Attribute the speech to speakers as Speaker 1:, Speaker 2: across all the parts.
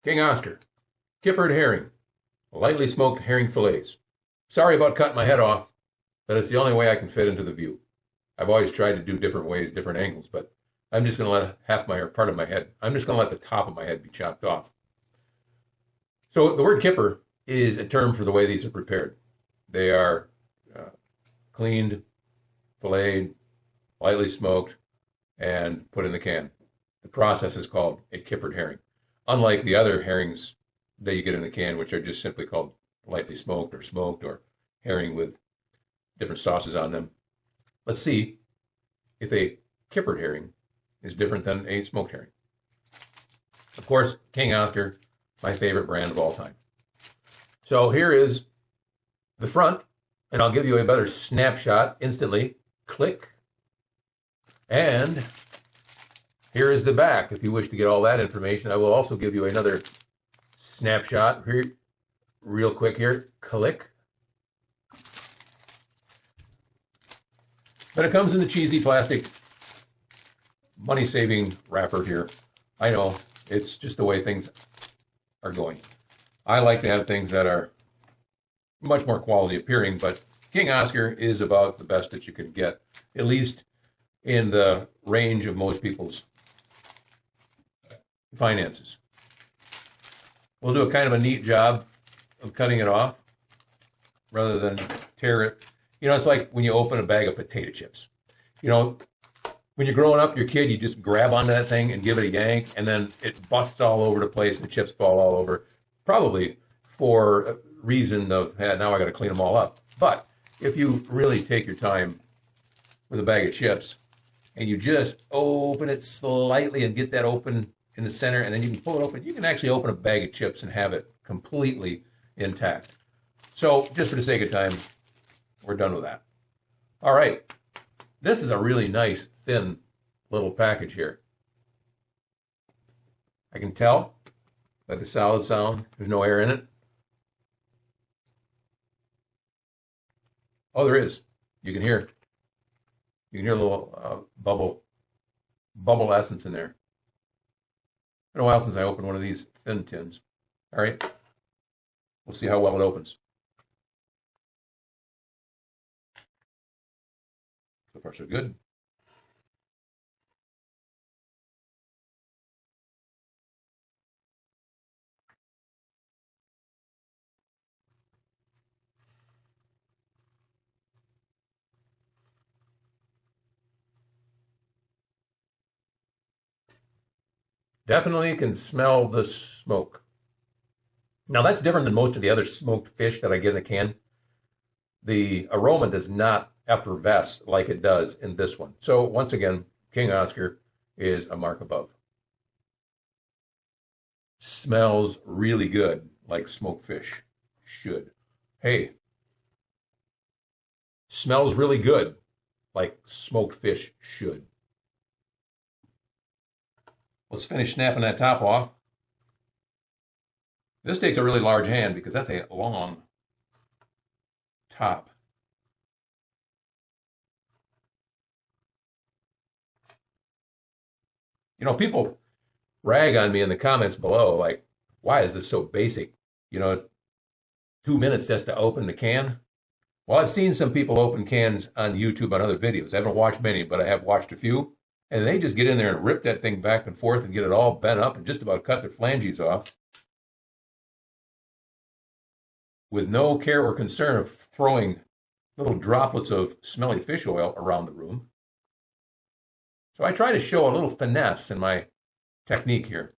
Speaker 1: King Oscar, kippered herring, lightly smoked herring fillets. Sorry about cutting my head off, but it's the only way I can fit into the view. I've always tried to do different ways, different angles, but I'm just going to let half my or part of my head, I'm just going to let the top of my head be chopped off. So the word kipper is a term for the way these are prepared. They are cleaned, filleted, lightly smoked, and put in the can. The process is called a kippered herring. Unlike the other herrings that you get in the can, which are just simply called lightly smoked or herring with different sauces on them. Let's see if a kippered herring is different than a smoked herring. Of course, King Oscar, my favorite brand of all time. So here is the front, and I'll give you a better snapshot instantly. Click. And here is the back. If you wish to get all that information, I will also give you another snapshot here, real quick here. Click. But it comes in the cheesy plastic money-saving wrapper here. I know, it's just the way things are going. I like to have things that are much more quality appearing, but King Oscar is about the best that you can get, at least in the range of most people's finances. We'll do a kind of a neat job of cutting it off rather than tear it. You know, it's like when you open a bag of potato chips. You know, when you're growing up, your kid, you just grab onto that thing and give it a yank, and then it busts all over the place, and the chips fall all over, probably for a reason of, hey, now I got to clean them all up. But if you really take your time with a bag of chips, and you just open it slightly and get that open in the center, and then you can pull it open, you can actually open a bag of chips and have it completely intact. So just for the sake of time, we're done with that. All right. This is a really nice, thin little package here. I can tell by the solid sound, there's no air in it. Oh, there is. You can hear a little bubble essence in there. It's been a while since I opened one of these thin tins. All right. We'll see how well it opens. So far, so good. Definitely can smell the smoke. Now, that's different than most of the other smoked fish that I get in a can. The aroma does not effervesce like it does in this one. So once again, King Oscar is a mark above. Smells really good, like smoked fish should. Hey, smells really good, like smoked fish should. Let's finish snapping that top off. This takes a really large hand because that's a long top. You know, people rag on me in the comments below, like, why is this so basic? You know, 2 minutes just to open the can. Well, I've seen some people open cans on YouTube on other videos. I haven't watched many, but I have watched a few. And they just get in there and rip that thing back and forth and get it all bent up and just about cut their phalanges off with no care or concern of throwing little droplets of smelly fish oil around the room. So I try to show a little finesse in my technique here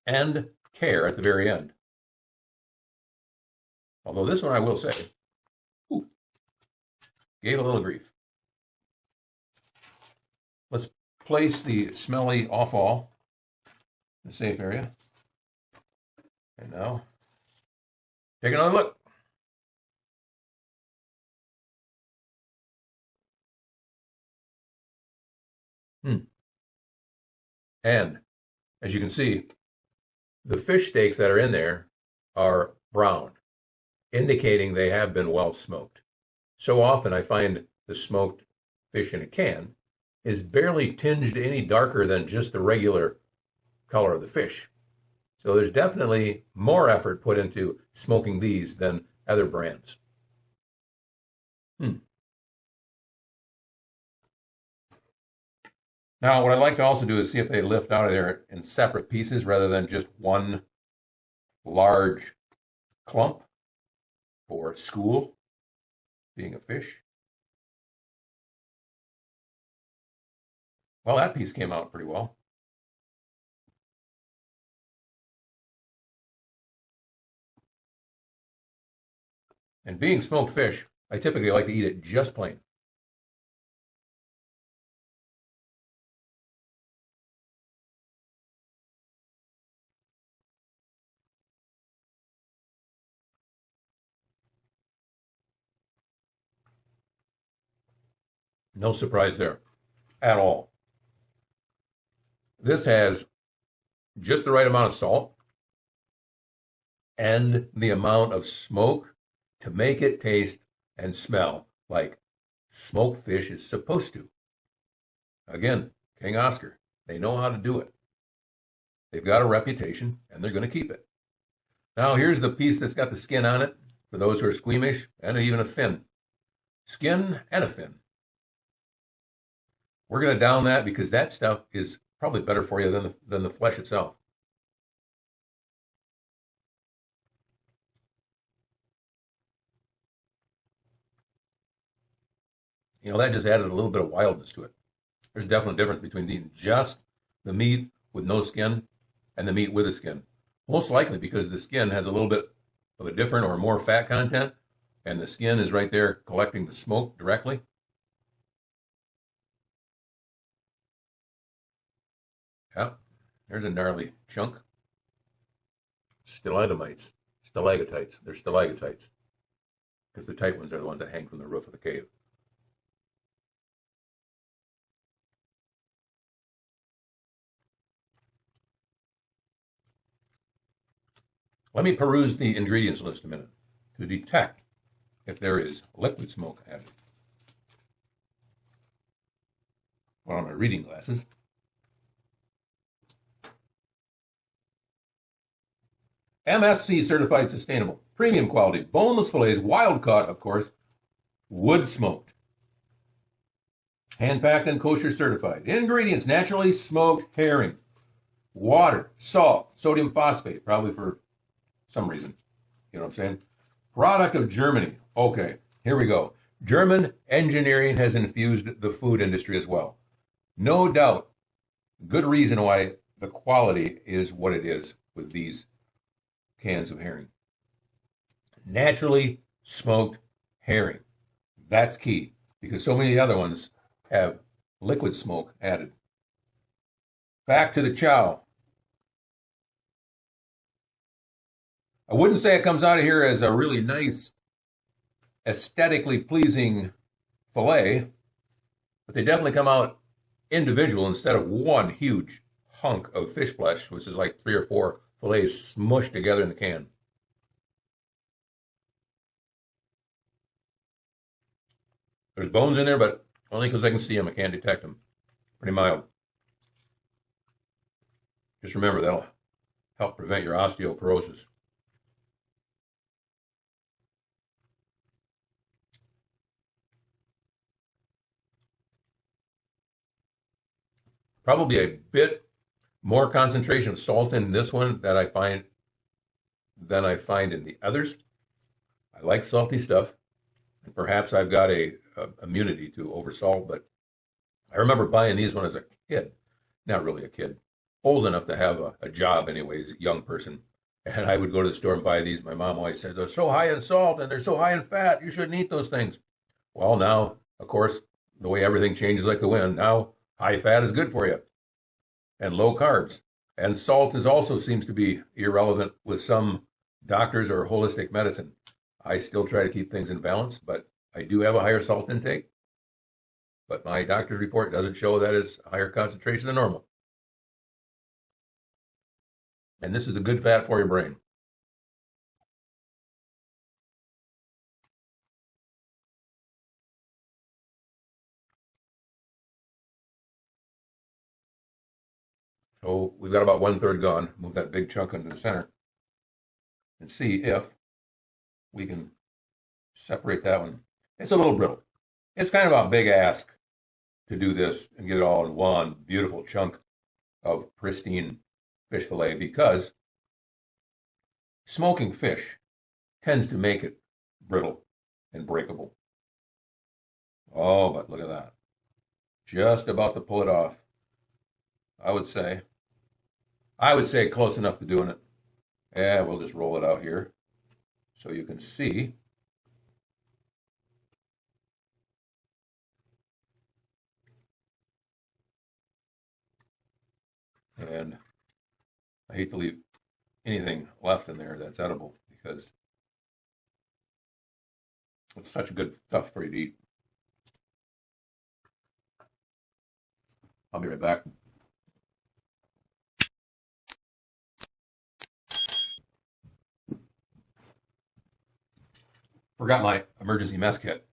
Speaker 1: and care at the very end. Although this one I will say, gave a little grief. Let's place the smelly offal in the safe area. And now, take another look. And as you can see, the fish steaks that are in there are brown, indicating they have been well smoked. So often I find the smoked fish in a can is barely tinged any darker than just the regular color of the fish. So there's definitely more effort put into smoking these than other brands. Now, what I'd like to also do is see if they lift out of there in separate pieces rather than just one large clump for school, being a fish. Well, that piece came out pretty well. And being smoked fish, I typically like to eat it just plain. No surprise there at all. This has just the right amount of salt and the amount of smoke to make it taste and smell like smoked fish is supposed to. Again, King Oscar, they know how to do it. They've got a reputation and they're going to keep it. Now, here's the piece that's got the skin on it for those who are squeamish, and even a fin. Skin and a fin. We're going to down that because that stuff is probably better for you than the flesh itself. You know, that just added a little bit of wildness to it. There's definitely a difference between eating just the meat with no skin and the meat with a skin. Most likely because the skin has a little bit of a different or more fat content, and the skin is right there collecting the smoke directly. Yeah, there's a gnarly chunk. Stalagmites, stalactites. They're stalactites because the tight ones are the ones that hang from the roof of the cave. Let me peruse the ingredients list a minute to detect if there is liquid smoke added. Well, on my reading glasses. MSC certified sustainable, premium quality, boneless fillets, wild caught, of course, wood smoked. Hand packed and kosher certified. Ingredients: naturally smoked herring, water, salt, sodium phosphate, probably for some reason. You know what I'm saying? Product of Germany. Okay, here we go. German engineering has infused the food industry as well. No doubt, good reason why the quality is what it is with these cans of herring. Naturally smoked herring. That's key because so many of the other ones have liquid smoke added. Back to the chow. I wouldn't say it comes out of here as a really nice, aesthetically pleasing fillet, but they definitely come out individual instead of one huge hunk of fish flesh, which is like 3 or 4 fillets smushed together in the can. There's bones in there, but only because I can see them. I can't detect them. Pretty mild. Just remember, that'll help prevent your osteoporosis. Probably a bit more concentration of salt in this one than I find in the others. I like salty stuff, and perhaps I've got a immunity to over salt. But I remember buying these when I was a kid, not really a kid, old enough to have a job, anyways, young person. And I would go to the store and buy these. My mom always said they're so high in salt and they're so high in fat. You shouldn't eat those things. Well, now, of course, the way everything changes like the wind, now high fat is good for you and low carbs. And salt is also seems to be irrelevant with some doctors or holistic medicine. I still try to keep things in balance, but I do have a higher salt intake. But my doctor's report doesn't show that it's a higher concentration than normal. And this is the good fat for your brain. So we've got about 1/3 gone. Move that big chunk into the center and see if we can separate that one. It's a little brittle. It's kind of a big ask to do this and get it all in one beautiful chunk of pristine fish fillet because smoking fish tends to make it brittle and breakable. Oh, but look at that. Just about to pull it off. I would say close enough to doing it. Yeah, we'll just roll it out here so you can see. And I hate to leave anything left in there that's edible because it's such good stuff for you to eat. I'll be right back. Forgot my emergency mess kit.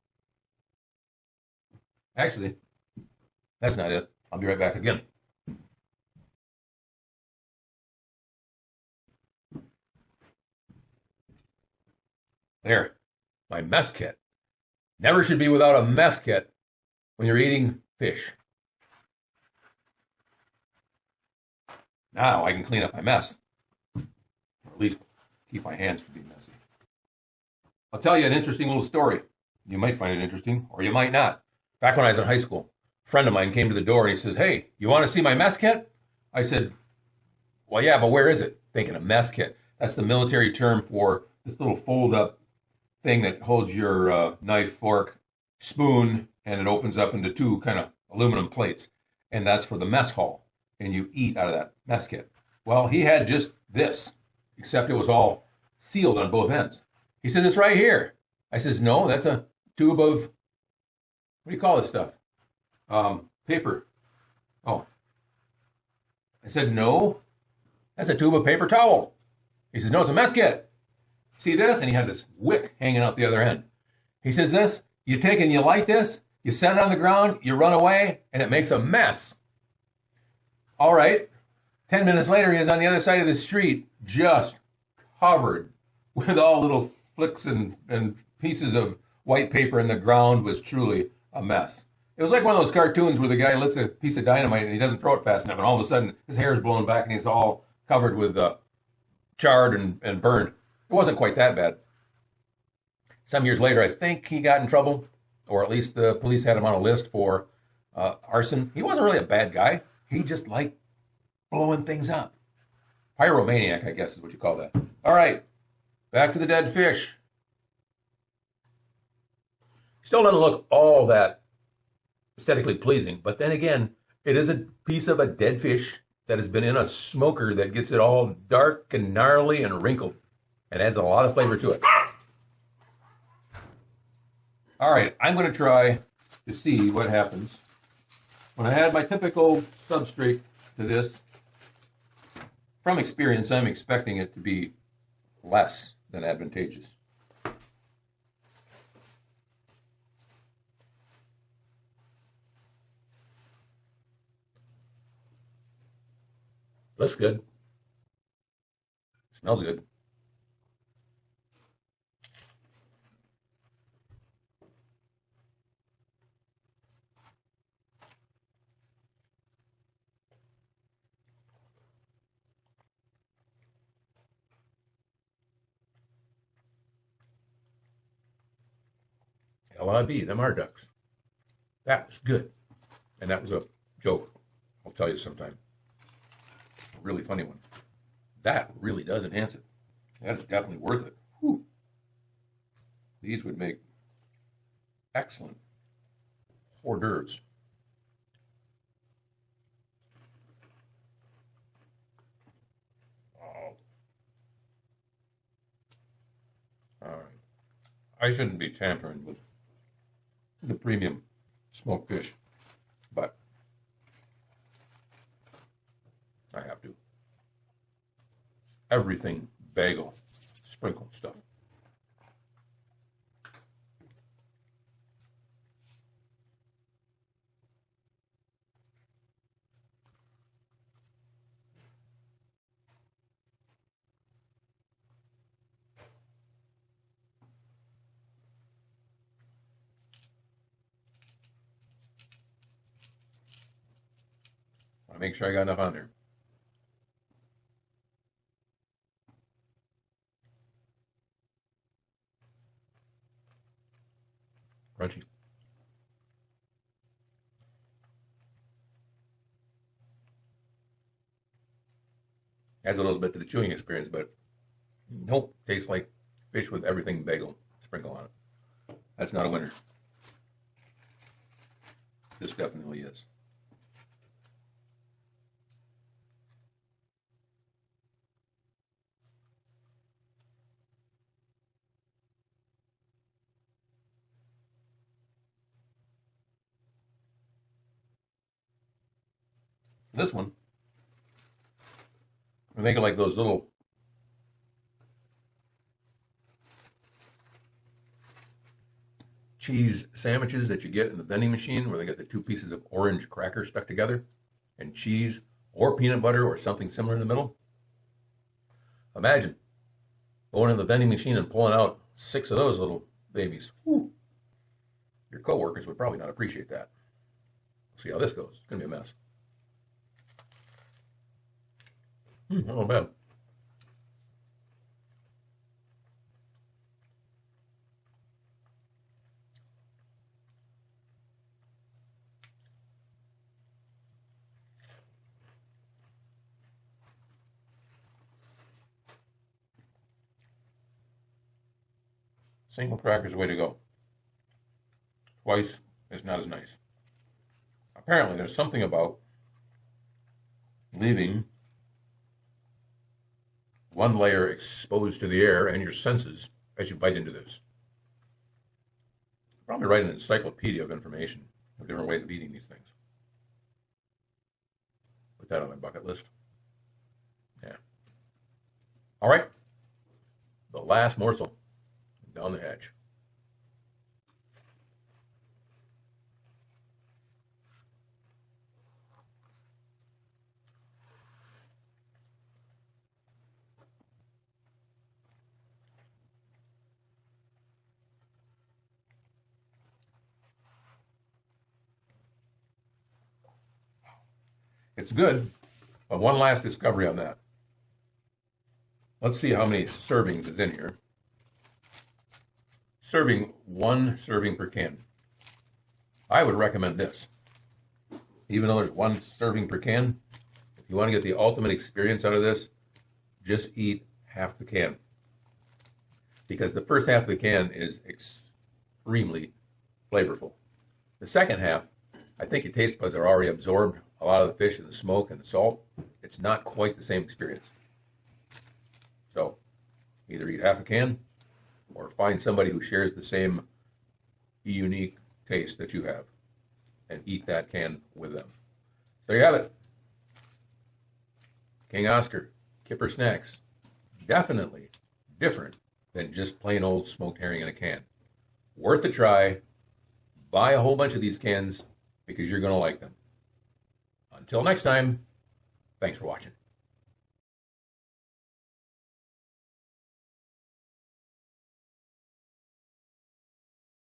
Speaker 1: Actually, that's not it. I'll be right back again. There, my mess kit. Never should be without a mess kit when you're eating fish. Now I can clean up my mess, or at least keep my hands from being messy. I'll tell you an interesting little story. You might find it interesting, or you might not. Back when I was in high school, a friend of mine came to the door and he says, "Hey, you want to see my mess kit?" I said, "Well, yeah, but where is it?" Thinking a mess kit. That's the military term for this little fold-up thing that holds your knife, fork, spoon, and it opens up into two kind of aluminum plates. And that's for the mess hall. And you eat out of that mess kit. Well, he had just this, except it was all sealed on both ends. He said, "It's right here." I says, "No, that's a tube of, what do you call this stuff? Paper." Oh. I said, "No, that's a tube of paper towel." He says, "No, it's a mess kit. See this?" And he had this wick hanging out the other end. He says, "This, you take and you light this, you set it on the ground, you run away, and it makes a mess." All right. 10 minutes later, he was on the other side of the street, just covered with all little flicks and pieces of white paper, and the ground was truly a mess. It was like one of those cartoons where the guy lets a piece of dynamite and he doesn't throw it fast enough, and all of a sudden his hair is blown back and he's all covered with charred and burned. It wasn't quite that bad. Some years later, I think he got in trouble, or at least the police had him on a list for arson. He wasn't really a bad guy. He just liked blowing things up. Pyromaniac, I guess is what you call that. All right, back to the dead fish. Still doesn't look all that aesthetically pleasing, but then again, it is a piece of a dead fish that has been in a smoker that gets it all dark and gnarly and wrinkled and adds a lot of flavor to it. All right, I'm going to try to see what happens when I add my typical substrate to this. From experience, I'm expecting it to be less than advantageous. Looks good. Smells good. LIB, them are ducks. That was good. And that was a joke. I'll tell you sometime. A really funny one. That really does enhance it. That's definitely worth it. Whew. These would make excellent hors d'oeuvres. Oh. All right. I shouldn't be tampering with the premium smoked fish, but I have to. Everything bagel, sprinkled stuff. I make sure I got enough on there. Crunchy. Adds a little bit to the chewing experience, but nope, tastes like fish with everything bagel sprinkle on it. That's not a winner. This definitely is. This one, I make it like those little cheese sandwiches that you get in the vending machine where they get the two pieces of orange cracker stuck together and cheese or peanut butter or something similar in the middle. Imagine going in the vending machine and pulling out 6 of those little babies. Whew. Your coworkers would probably not appreciate that. We'll see how this goes. It's going to be a mess. Not bad. Single cracker is the way to go. Twice is not as nice. Apparently, there's something about leaving one layer exposed to the air and your senses as you bite into this. Probably write an encyclopedia of information of different ways of eating these things. Put that on my bucket list. Yeah. All right. The last morsel down the hatch. It's good, but one last discovery on that. Let's see how many servings is in here. One serving per can. I would recommend this. Even though there's 1 serving per can, if you want to get the ultimate experience out of this, just eat half the can. Because the first half of the can is extremely flavorful. The second half, I think your taste buds are already absorbed a lot of the fish and the smoke and the salt. It's not quite the same experience. So, either eat half a can or find somebody who shares the same unique taste that you have and eat that can with them. There you have it. King Oscar, Kipper Snacks. Definitely different than just plain old smoked herring in a can. Worth a try. Buy a whole bunch of these cans because you're going to like them. Until next time, thanks for watching.